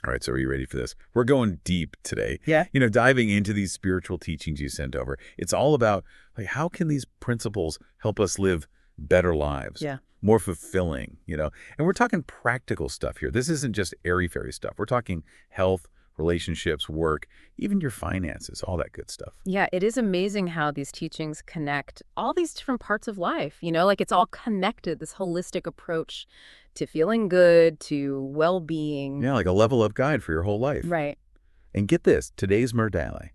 All right, so are you ready for this? We're going deep today. Yeah. Diving into these spiritual teachings you sent over. It's all about, like, how can these principles help us live better lives? Yeah. More fulfilling. And we're talking practical stuff here. This isn't just airy-fairy stuff. We're talking health, relationships, work, even your finances, all that good stuff. Yeah, it is amazing how these teachings connect all these different parts of life, like it's all connected, this holistic approach to feeling good, to well-being. Yeah, like a level-up guide for your whole life. Right. And get this, today's Merdale,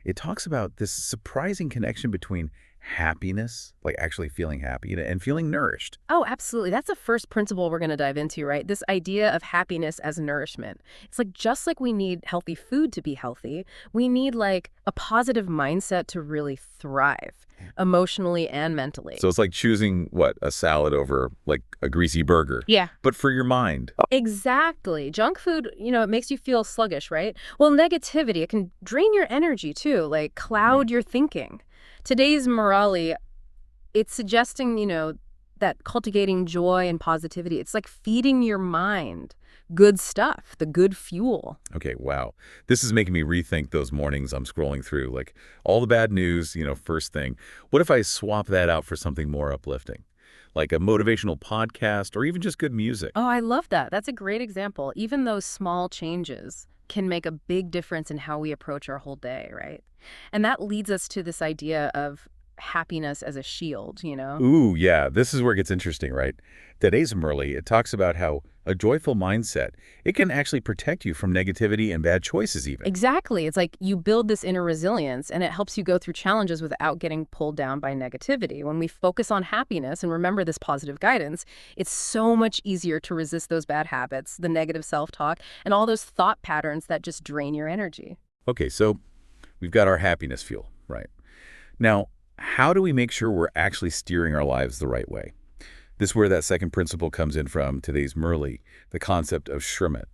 it talks about this surprising connection between happiness, like actually feeling happy, and feeling nourished. Oh, absolutely. That's the first principle we're going to dive into, right? This idea of happiness as nourishment. It's like just like we need healthy food to be healthy, we need like a positive mindset to really thrive emotionally and mentally. So it's like choosing, a salad over like a greasy burger. Yeah. But for your mind. Exactly. Junk food, it makes you feel sluggish, right? Well, negativity, it can drain your energy too, like cloud your thinking. Today's Murali, it's suggesting, that cultivating joy and positivity, it's like feeding your mind good stuff, the good fuel. Okay, wow. This is making me rethink those mornings I'm scrolling through, like all the bad news, first thing. What if I swap that out for something more uplifting? Like a motivational podcast or even just good music? Oh, I love that. That's a great example. Even those small changes can make a big difference in how we approach our whole day, right? And that leads us to this idea of happiness as a shield, Ooh, yeah. This is where it gets interesting, right? Today's Murli, it talks about how a joyful mindset, it can actually protect you from negativity and bad choices even. Exactly. It's like you build this inner resilience and it helps you go through challenges without getting pulled down by negativity. When we focus on happiness and remember this positive guidance, it's so much easier to resist those bad habits, the negative self-talk, and all those thought patterns that just drain your energy. Okay, so we've got our happiness fuel, right? Now, how do we make sure we're actually steering our lives the right way? This is where that second principle comes in from today's Murli, the concept of Shrimat.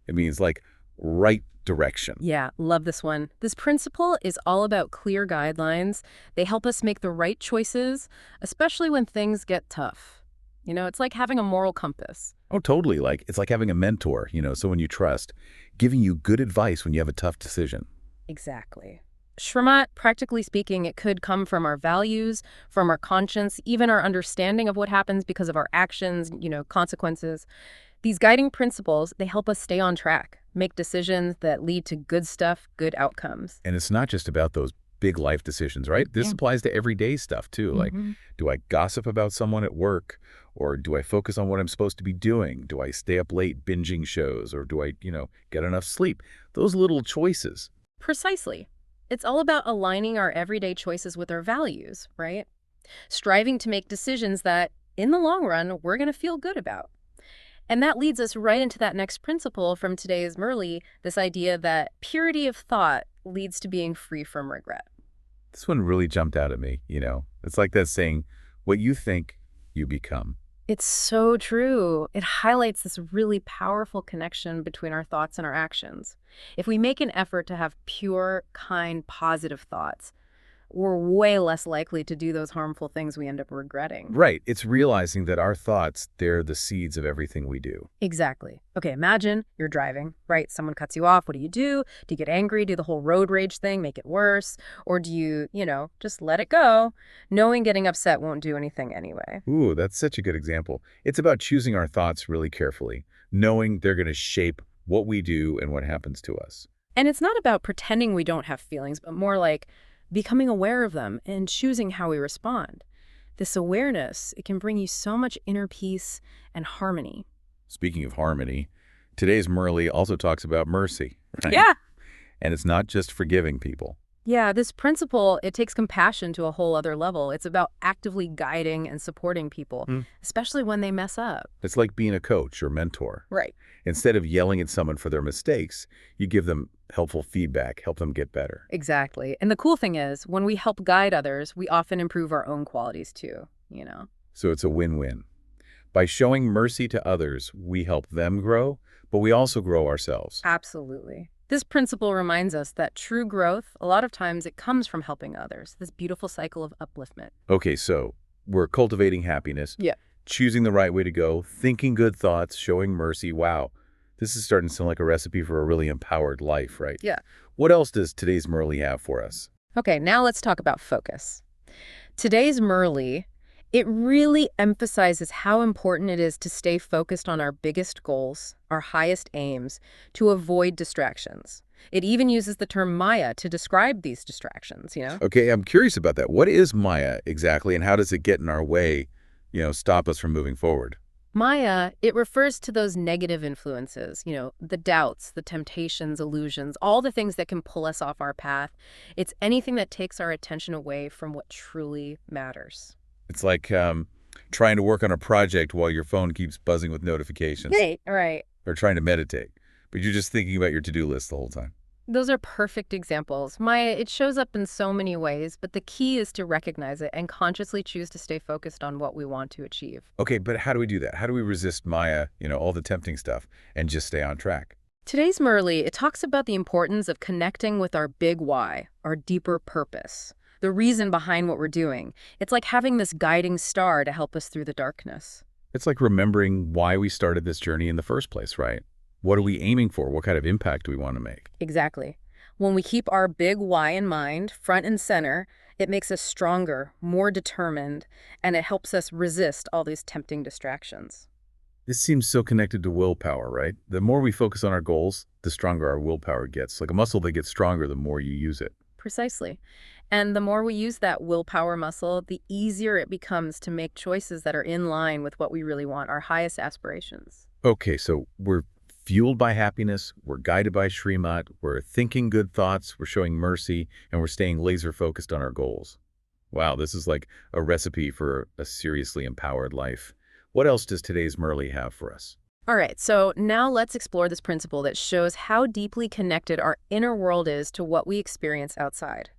It means like right direction. Yeah, love this one. This principle is all about clear guidelines. They help us make the right choices, especially when things get tough. It's like having a moral compass. Oh, totally. It's like having a mentor, someone you trust, giving you good advice when you have a tough decision. Exactly. Shrimat, practically speaking, it could come from our values, from our conscience, even our understanding of what happens because of our actions, consequences. These guiding principles, they help us stay on track, make decisions that lead to good stuff, good outcomes. And it's not just about those big life decisions, right? This applies to everyday stuff too. Like, do I gossip about someone at work? Or do I focus on what I'm supposed to be doing? Do I stay up late binging shows? Or do I, get enough sleep? Those little choices. Precisely. It's all about aligning our everyday choices with our values, right? Striving to make decisions that, in the long run, we're going to feel good about. And that leads us right into that next principle from today's Murli, this idea that purity of thought leads to being free from regret. This one really jumped out at me, It's like that saying, what you think, you become. It's so true. It highlights this really powerful connection between our thoughts and our actions. If we make an effort to have pure, kind, positive thoughts, we're way less likely to do those harmful things we end up regretting. Right. It's realizing that our thoughts, they're the seeds of everything we do. Exactly. Okay, imagine you're driving, right? Someone cuts you off. What do? Do you get angry, do the whole road rage thing, make it worse? Or do you, just let it go, knowing getting upset won't do anything anyway? Ooh, that's such a good example. It's about choosing our thoughts really carefully, knowing they're going to shape what we do and what happens to us. And it's not about pretending we don't have feelings, but more like becoming aware of them and choosing how we respond. This awareness, it can bring you so much inner peace and harmony. Speaking of harmony, today's Murli also talks about mercy, right? Yeah. And it's not just forgiving people. Yeah, this principle, it takes compassion to a whole other level. It's about actively guiding and supporting people, especially when they mess up. It's like being a coach or mentor. Right. Instead of yelling at someone for their mistakes, you give them helpful feedback, help them get better. Exactly. And the cool thing is, when we help guide others, we often improve our own qualities too, So it's a win-win. By showing mercy to others, we help them grow, but we also grow ourselves. Absolutely. This principle reminds us that true growth, a lot of times it comes from helping others, this beautiful cycle of upliftment. Okay, so we're cultivating happiness, Yeah. choosing the right way to go, thinking good thoughts, showing mercy. Wow, This is starting to sound like a recipe for a really empowered life, right? Yeah. What else does today's Merle have for us? Okay, now let's talk about focus. Today's Merle, it really emphasizes how important it is to stay focused on our biggest goals, our highest aims, to avoid distractions. It even uses the term Maya to describe these distractions. Okay, I'm curious about that. What is Maya exactly, and how does it get in our way, stop us from moving forward? Maya, it refers to those negative influences, the doubts, the temptations, illusions, all the things that can pull us off our path. It's anything that takes our attention away from what truly matters. It's like trying to work on a project while your phone keeps buzzing with notifications, Right. or trying to meditate, but you're just thinking about your to-do list the whole time. Those are perfect examples. Maya, it shows up in so many ways, but the key is to recognize it and consciously choose to stay focused on what we want to achieve. Okay, but how do we do that? How do we resist Maya, all the tempting stuff, and just stay on track? Today's Merle, it talks about the importance of connecting with our big why, our deeper purpose, the reason behind what we're doing. It's like having this guiding star to help us through the darkness. It's like remembering why we started this journey in the first place, right? What are we aiming for? What kind of impact do we want to make? Exactly. When we keep our big why in mind, front and center, it makes us stronger, more determined, and it helps us resist all these tempting distractions. This seems so connected to willpower, right? The more we focus on our goals, the stronger our willpower gets. Like a muscle that gets stronger the more you use it. Precisely. And the more we use that willpower muscle, the easier it becomes to make choices that are in line with what we really want, our highest aspirations. Okay, so we're fueled by happiness, we're guided by Srimat, we're thinking good thoughts, we're showing mercy, and we're staying laser focused on our goals. Wow, this is like a recipe for a seriously empowered life. What else does today's Merle have for us? All right, so now let's explore this principle that shows how deeply connected our inner world is to what we experience outside.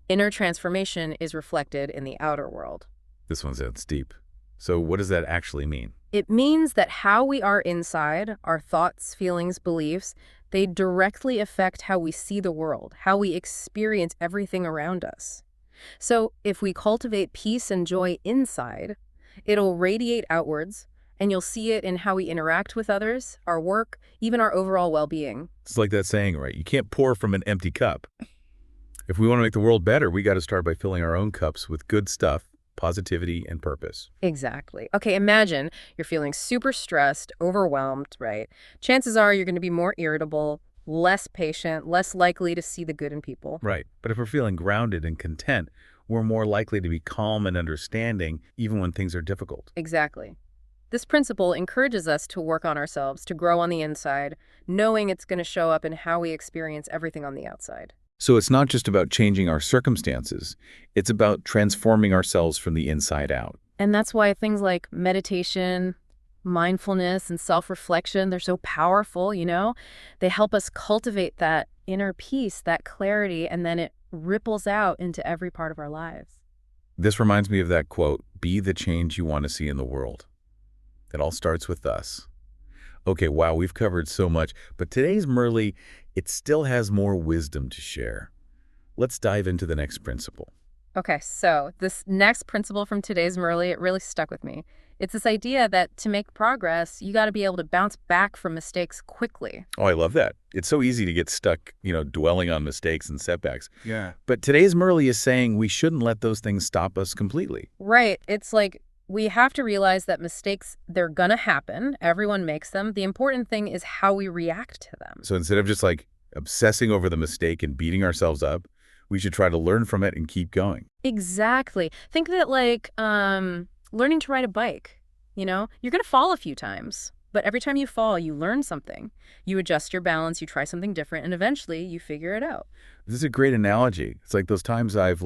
Inner transformation is reflected in the outer world. This one sounds deep. So what does that actually mean? It means that how we are inside, our thoughts, feelings, beliefs, they directly affect how we see the world, how we experience everything around us. So if we cultivate peace and joy inside, it'll radiate outwards, and you'll see it in how we interact with others, our work, even our overall well-being. It's like that saying, right? You can't pour from an empty cup. If we want to make the world better, we got to start by filling our own cups with good stuff, positivity, and purpose. Exactly. Okay, imagine you're feeling super stressed, overwhelmed, right? Chances are you're going to be more irritable, less patient, less likely to see the good in people. Right. But if we're feeling grounded and content, we're more likely to be calm and understanding even when things are difficult. Exactly. This principle encourages us to work on ourselves, to grow on the inside, knowing it's going to show up in how we experience everything on the outside. So it's not just about changing our circumstances, it's about transforming ourselves from the inside out. And that's why things like meditation, mindfulness, and self-reflection, they're so powerful. They help us cultivate that inner peace, that clarity, and then it ripples out into every part of our lives. This reminds me of that quote, "Be the change you want to see in the world." It all starts with us. Okay, wow, we've covered so much, but today's Merle, it still has more wisdom to share. Let's dive into the next principle. Okay, so this next principle from today's Merle, it really stuck with me. It's this idea that to make progress, you got to be able to bounce back from mistakes quickly. Oh, I love that. It's so easy to get stuck, dwelling on mistakes and setbacks. Yeah. But today's Merle is saying we shouldn't let those things stop us completely. Right. It's like we have to realize that mistakes, they're going to happen. Everyone makes them. The important thing is how we react to them. So instead of just like obsessing over the mistake and beating ourselves up, we should try to learn from it and keep going. Exactly. Think of it like learning to ride a bike. You're going to fall a few times, but every time you fall, you learn something. You adjust your balance, you try something different, and eventually you figure it out. This is a great analogy. It's like those times I've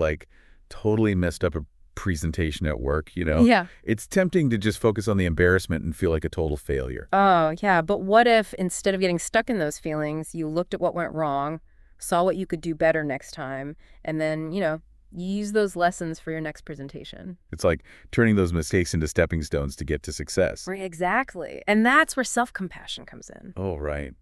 totally messed up a presentation at work, Yeah. It's tempting to just focus on the embarrassment and feel like a total failure. Oh, yeah. But what if instead of getting stuck in those feelings, you looked at what went wrong, saw what you could do better next time, and then, you use those lessons for your next presentation. It's like turning those mistakes into stepping stones to get to success. Right, exactly. And that's where self-compassion comes in. Oh, right.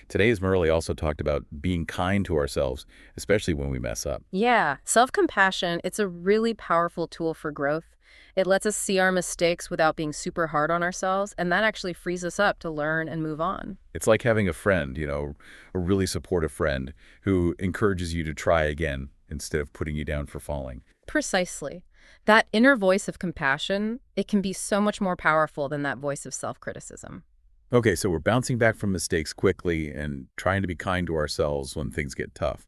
Today's Merle also talked about being kind to ourselves, especially when we mess up. Yeah, self-compassion, it's a really powerful tool for growth. It lets us see our mistakes without being super hard on ourselves, and that actually frees us up to learn and move on. It's like having a friend, a really supportive friend who encourages you to try again instead of putting you down for falling. Precisely. That inner voice of compassion, it can be so much more powerful than that voice of self-criticism. Okay, so we're bouncing back from mistakes quickly and trying to be kind to ourselves when things get tough.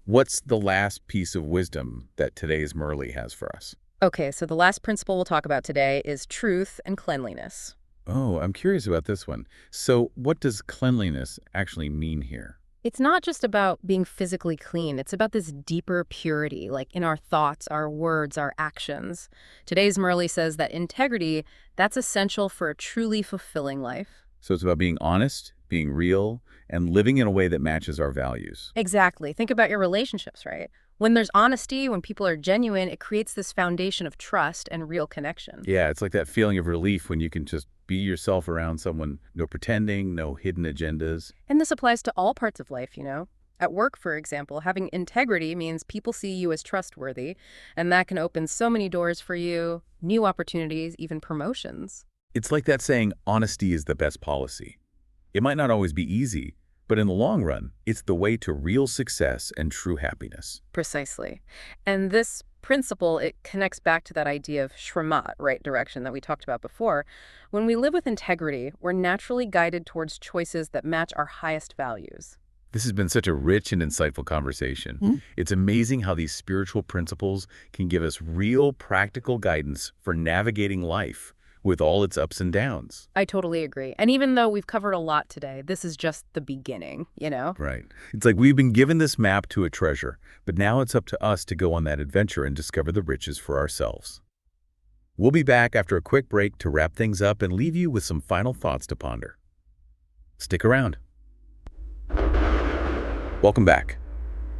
What's the last piece of wisdom that today's Murli has for us? Okay, so the last principle we'll talk about today is truth and cleanliness. Oh, I'm curious about this one. So what does cleanliness actually mean here? It's not just about being physically clean. It's about this deeper purity, like in our thoughts, our words, our actions. Today's Murli says that integrity, that's essential for a truly fulfilling life. So it's about being honest, being real, and living in a way that matches our values. Exactly. Think about your relationships, right? When there's honesty, when people are genuine, it creates this foundation of trust and real connection. Yeah, it's like that feeling of relief when you can just be yourself around someone, no pretending, no hidden agendas. And this applies to all parts of life, you know? At work, for example, having integrity means people see you as trustworthy, and that can open so many doors for you, new opportunities, even promotions. It's like that saying, honesty is the best policy. It might not always be easy, but in the long run, it's the way to real success and true happiness. Precisely. And this principle, it connects back to that idea of shramat, right direction, that we talked about before. When we live with integrity, we're naturally guided towards choices that match our highest values. This has been such a rich and insightful conversation. It's amazing how these spiritual principles can give us real practical guidance for navigating life with all its ups and downs. I totally agree. And even though we've covered a lot today, this is just the beginning, you know? Right. It's like we've been given this map to a treasure, but now it's up to us to go on that adventure and discover the riches for ourselves. We'll be back after a quick break to wrap things up and leave you with some final thoughts to ponder. Stick around. Welcome back.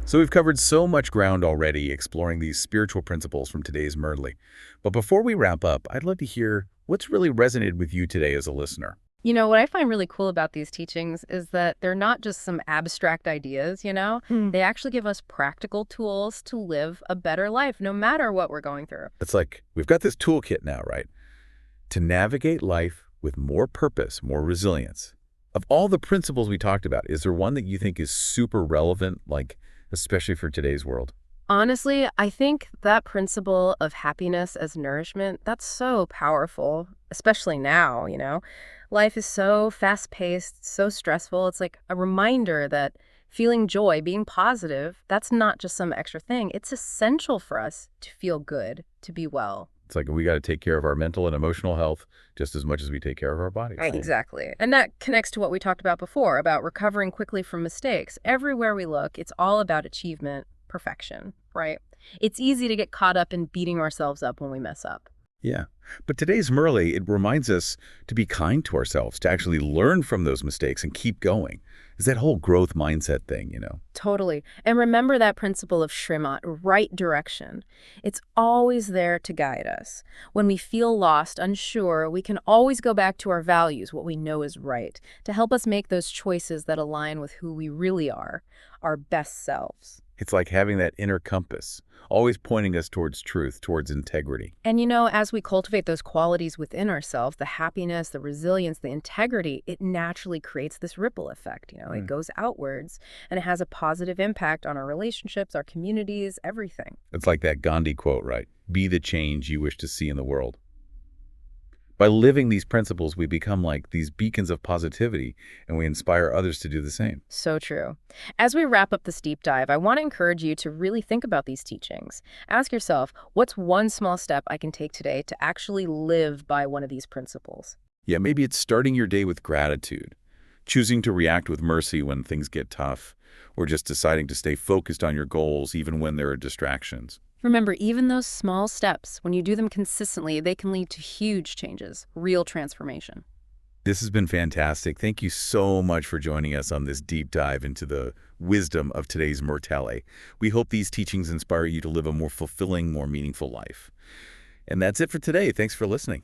So we've covered so much ground already exploring these spiritual principles from today's Murli. But before we wrap up, I'd love to hear what's really resonated with you today as a listener. You know, what I find really cool about these teachings is that they're not just some abstract ideas, you know? They actually give us practical tools to live a better life, no matter what we're going through. It's like we've got this toolkit now, right? To navigate life with more purpose, more resilience. Of all the principles we talked about, is there one that you think is super relevant, like especially for today's world? Honestly, I think that principle of happiness as nourishment, that's so powerful, especially now, you know? Life is so fast-paced, so stressful. It's like a reminder that feeling joy, being positive, that's not just some extra thing. It's essential for us to feel good, to be well. It's like we got to take care of our mental and emotional health just as much as we take care of our bodies. Right. Exactly. And that connects to what we talked about before, about recovering quickly from mistakes. Everywhere we look, it's all about achievement, perfection, right? It's easy to get caught up in beating ourselves up when we mess up. Yeah. But today's Murli, it reminds us to be kind to ourselves, to actually learn from those mistakes and keep going. It's that whole growth mindset thing, you know? Totally. And remember that principle of Shrimat, right direction. It's always there to guide us. When we feel lost, unsure, we can always go back to our values, what we know is right, to help us make those choices that align with who we really are, our best selves. It's like having that inner compass, always pointing us towards truth, towards integrity. And you know, as we cultivate those qualities within ourselves, the happiness, the resilience, the integrity, it naturally creates this ripple effect. You know, it goes outwards and it has a positive impact on our relationships, our communities, everything. It's like that Gandhi quote, right? Be the change you wish to see in the world. By living these principles, we become like these beacons of positivity, and we inspire others to do the same. So true. As we wrap up this deep dive, I want to encourage you to really think about these teachings. Ask yourself, what's one small step I can take today to actually live by one of these principles? Yeah, maybe it's starting your day with gratitude, choosing to react with mercy when things get tough, or just deciding to stay focused on your goals even when there are distractions. Remember, even those small steps, when you do them consistently, they can lead to huge changes, real transformation. This has been fantastic. Thank you so much for joining us on this deep dive into the wisdom of today's Murtele. We hope these teachings inspire you to live a more fulfilling, more meaningful life. And that's it for today. Thanks for listening.